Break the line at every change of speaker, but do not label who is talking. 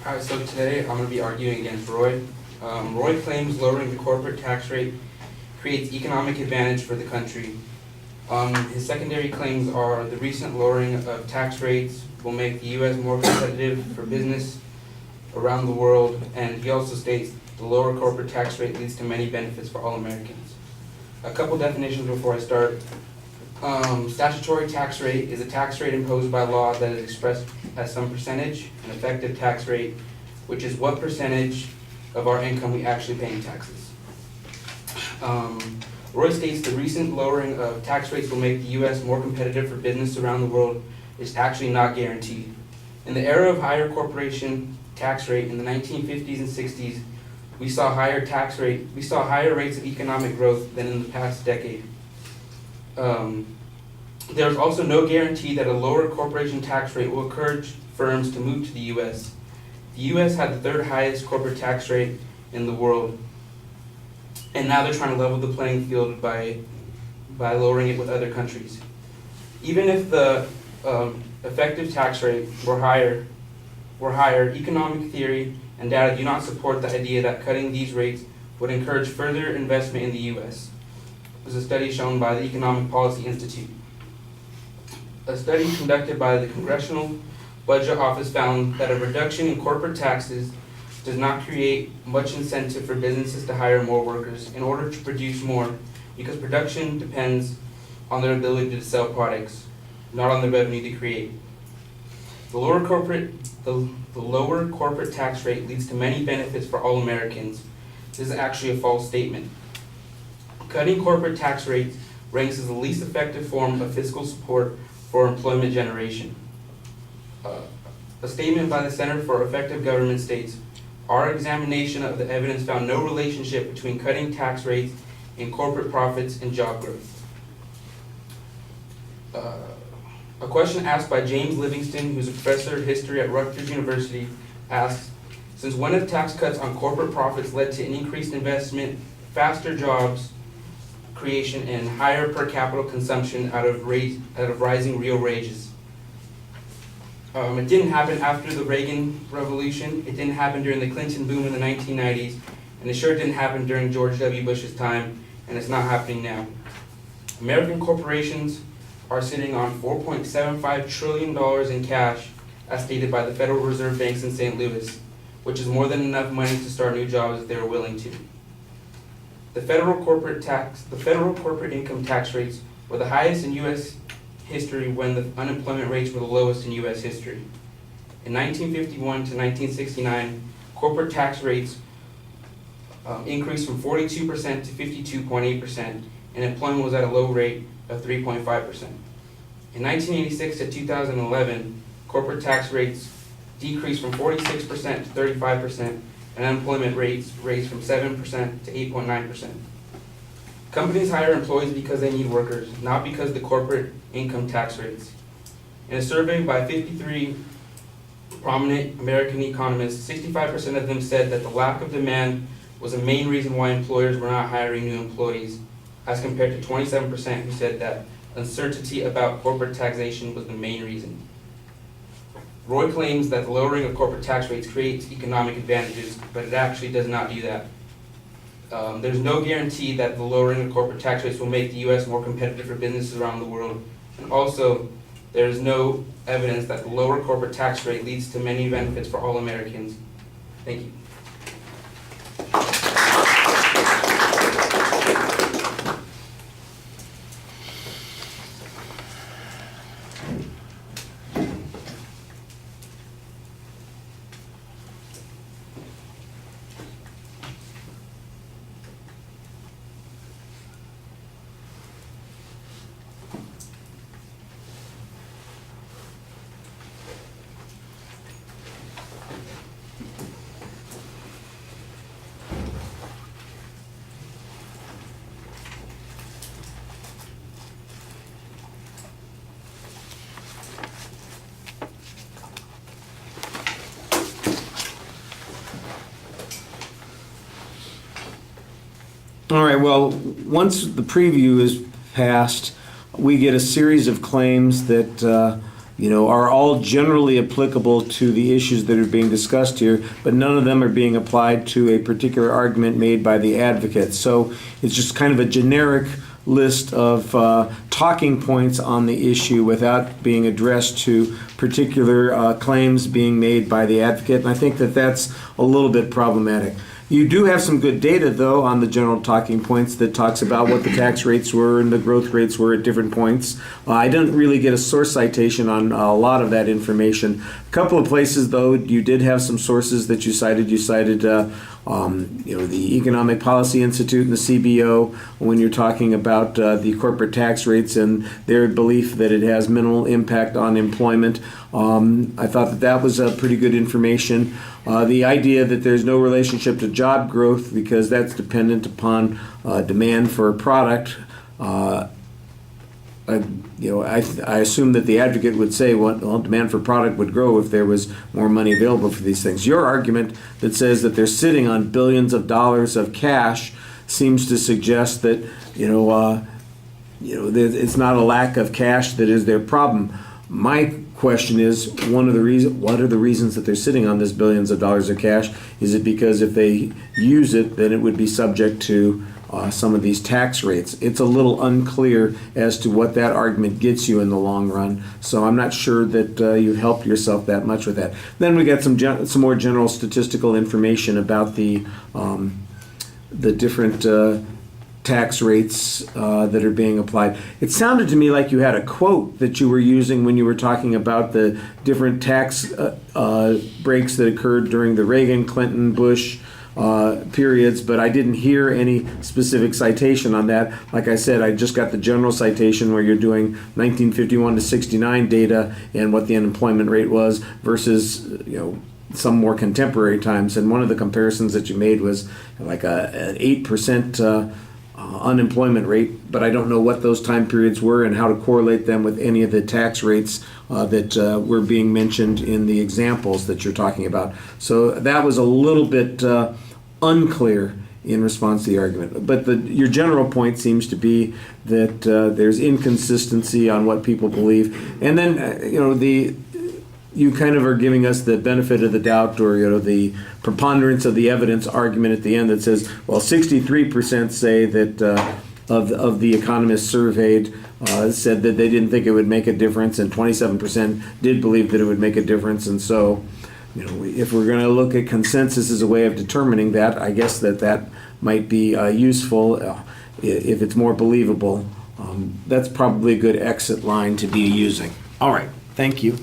Alright, so today I'm going to be arguing against Roy. Roy claims lowering the corporate tax rate creates economic advantage for the country. His secondary claims are the recent lowering of tax rates will make the U.S. more competitive for business around the world, and he also states the lower corporate tax rate leads to many benefits for all Americans. A couple definitions before I start. Statutory tax rate is a tax rate imposed by law that is expressed as some percentage. An effective tax rate, which is what percentage of our income we actually pay in taxes. Roy states the recent lowering of tax rates will make the U.S. more competitive for business around the world is actually not guaranteed. In the era of higher corporation tax rate in the 1950s and 60s, we saw higher rates of economic growth than in the past decade. There is also no guarantee that a lower corporation tax rate will encourage firms to move to the U.S. The U.S. had the third highest corporate tax rate in the world, and now they're trying to level the playing field by lowering it with other countries. Even if the effective tax rate were higher, economic theory and data do not support the idea that cutting these rates would encourage further investment in the U.S. This is a study shown by the Economic Policy Institute. A study conducted by the Congressional Budget Office found that a reduction in corporate taxes does not create much incentive for businesses to hire more workers in order to produce more, because production depends on their ability to sell products, not on the revenue they create. The lower corporate tax rate leads to many benefits for all Americans. This is actually a false statement. Cutting corporate tax rates ranks as the least effective form of fiscal support for employment generation. A statement by the Center for Effective Government states, "Our examination of the evidence found no relationship between cutting tax rates and corporate profits and job growth." A question asked by James Livingston, who's a professor of history at Rutgers University, asks, "Since when have tax cuts on corporate profits led to an increased investment, faster jobs creation, and higher per capita consumption out of rising real wages?" It didn't happen after the Reagan Revolution, it didn't happen during the Clinton boom in the 1990s, and it sure didn't happen during George W. Bush's time, and it's not happening now. American corporations are sitting on $4.75 trillion in cash, as stated by the Federal Reserve Banks in St. Louis, which is more than enough money to start new jobs if they were willing to. The federal corporate income tax rates were the highest in U.S. history when the unemployment rates were the lowest in U.S. history. In 1951 to 1969, corporate tax rates increased from 42% to 52.8%, and employment was at a low rate of 3.5%. In 1986 to 2011, corporate tax rates decreased from 46% to 35%, and unemployment rates raised from 7% to 8.9%. Companies hire employees because they need workers, not because of the corporate income tax rates. In a survey by 53 prominent American economists, 65% of them said that the lack of demand was the main reason why employers were not hiring new employees, as compared to 27% who said that uncertainty about corporate taxation was the main reason. Roy claims that the lowering of corporate tax rates creates economic advantages, but it actually does not do that. There's no guarantee that the lowering of corporate tax rates will make the U.S. more competitive for businesses around the world. And also, there is no evidence that the lower corporate tax rate leads to many benefits for all Americans. Thank you.
All right, well, once the preview is passed, we get a series of claims that are all generally applicable to the issues that are being discussed here, but none of them are being applied to a particular argument made by the advocate. So it's just kind of a generic list of talking points on the issue without being addressed to particular claims being made by the advocate, and I think that that's a little bit problematic. You do have some good data, though, on the general talking points that talks about what the tax rates were and the growth rates were at different points. I didn't really get a source citation on a lot of that information. A couple of places, though, you did have some sources that you cited. You cited the Economic Policy Institute and the CBO when you're talking about the corporate tax rates and their belief that it has minimal impact on employment. I thought that was pretty good information. The idea that there's no relationship to job growth because that's dependent upon demand for a product. I assume that the advocate would say, well, demand for product would grow if there was more money available for these things. Your argument that says that they're sitting on billions of dollars of cash seems to suggest that it's not a lack of cash that is their problem. My question is, what are the reasons that they're sitting on this billions of dollars of cash? Is it because if they use it, then it would be subject to some of these tax rates? It's a little unclear as to what that argument gets you in the long run, so I'm not sure that you've helped yourself that much with that. Then we got some more general statistical information about the different tax rates that are being applied. It sounded to me like you had a quote that you were using when you were talking about the different tax breaks that occurred during the Reagan, Clinton, Bush periods, but I didn't hear any specific citation on that. Like I said, I just got the general citation where you're doing 1951 to 69 data and what the unemployment rate was versus some more contemporary times. And one of the comparisons that you made was like an 8% unemployment rate, but I don't know what those time periods were and how to correlate them with any of the tax rates that were being mentioned in the examples that you're talking about. So that was a little bit unclear in response to the argument. But your general point seems to be that there's inconsistency on what people believe. And then, you kind of are giving us the benefit of the doubt, or the preponderance of the evidence argument at the end that says, well, 63% say that of the economists surveyed said that they didn't think it would make a difference, and 27% did believe that it would make a difference. And so, if we're going to look at consensus as a way of determining that, I guess that might be useful if it's more believable. That's probably a good exit line to be using. All right, thank you.